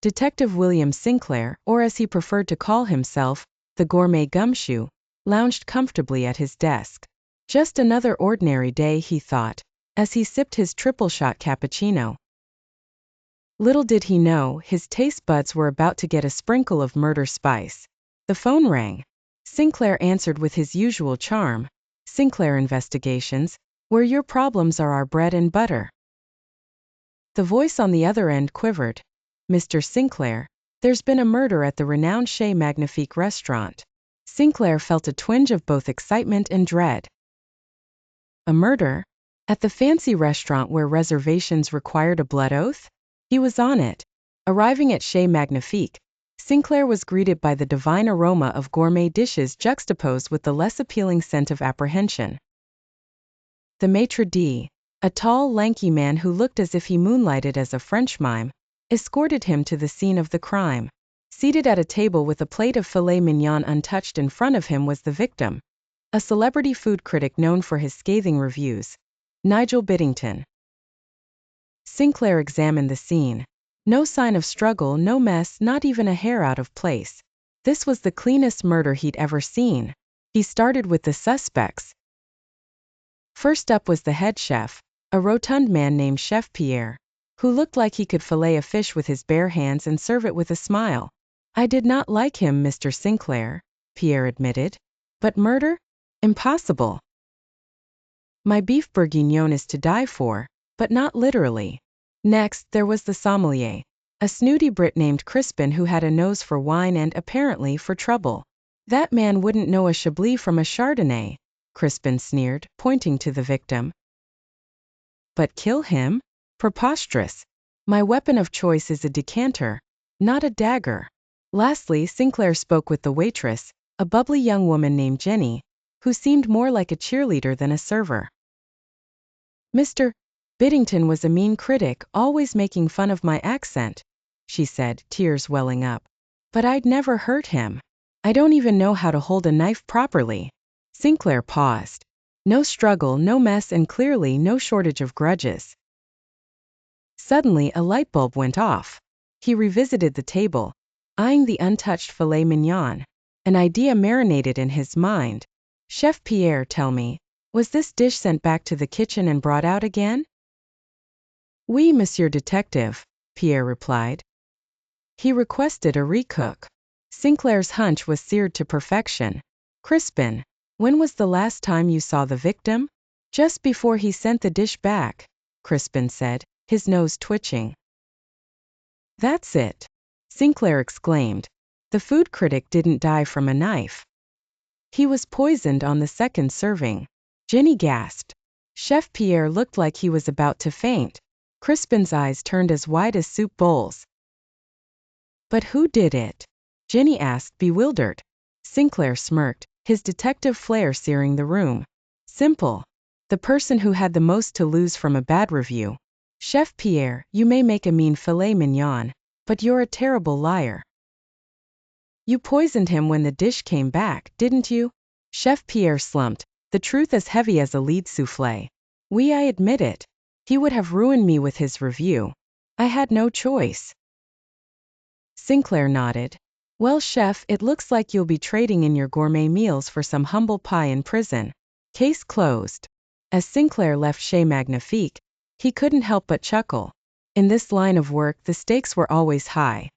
Detective William Sinclair, or as he preferred to call himself, the Gourmet Gumshoe, lounged comfortably at his desk. Just another ordinary day, he thought, as he sipped his triple-shot cappuccino. Little did he know, his taste buds were about to get a sprinkle of murder spice. The phone rang. Sinclair answered with his usual charm. Sinclair Investigations, where your problems are our bread and butter. The voice on the other end quivered. Mr. Sinclair, there's been a murder at the renowned Chez Magnifique restaurant. Sinclair felt a twinge of both excitement and dread. A murder? At the fancy restaurant where reservations required a blood oath? He was on it. Arriving at Chez Magnifique, Sinclair was greeted by the divine aroma of gourmet dishes juxtaposed with the less appealing scent of apprehension. The maitre d', a tall, lanky man who looked as if he moonlighted as a French mime, escorted him to the scene of the crime. Seated at a table with a plate of filet mignon untouched in front of him was the victim, a celebrity food critic known for his scathing reviews, Nigel Bittington. Sinclair examined the scene. No sign of struggle, no mess, not even a hair out of place. This was the cleanest murder he'd ever seen. He started with the suspects. First up was the head chef, a rotund man named Chef Pierre, who looked like he could fillet a fish with his bare hands and serve it with a smile. I did not like him, Mr. Sinclair, Pierre admitted. But murder? Impossible. My beef bourguignon is to die for, but not literally. Next, there was the sommelier, a snooty Brit named Crispin who had a nose for wine and, apparently, for trouble. That man wouldn't know a Chablis from a Chardonnay, Crispin sneered, pointing to the victim. But kill him? Preposterous. My weapon of choice is a decanter, not a dagger. Lastly, Sinclair spoke with the waitress, a bubbly young woman named Jenny, who seemed more like a cheerleader than a server. Mr. Bittington was a mean critic, always making fun of my accent, she said, tears welling up. But I'd never hurt him. I don't even know how to hold a knife properly. Sinclair paused. No struggle, no mess, and clearly no shortage of grudges. Suddenly, a light bulb went off. He revisited the table, eyeing the untouched filet mignon. An idea marinated in his mind. Chef Pierre, tell me, was this dish sent back to the kitchen and brought out again? Oui, Monsieur Detective, Pierre replied. He requested a recook. Sinclair's hunch was seared to perfection. Crispin, when was the last time you saw the victim? Just before he sent the dish back, Crispin said, his nose twitching. That's it, Sinclair exclaimed. The food critic didn't die from a knife. He was poisoned on the second serving. Jenny gasped. Chef Pierre looked like he was about to faint. Crispin's eyes turned as wide as soup bowls. But who did it? Jenny asked, bewildered. Sinclair smirked, his detective flair searing the room. Simple. The person who had the most to lose from a bad review. Chef Pierre, you may make a mean filet mignon, but you're a terrible liar. You poisoned him when the dish came back, didn't you? Chef Pierre slumped, the truth as heavy as a lead soufflé. Oui, I admit it. He would have ruined me with his review. I had no choice. Sinclair nodded. Well, chef, it looks like you'll be trading in your gourmet meals for some humble pie in prison. Case closed. As Sinclair left Chez Magnifique, he couldn't help but chuckle. In this line of work, the stakes were always high.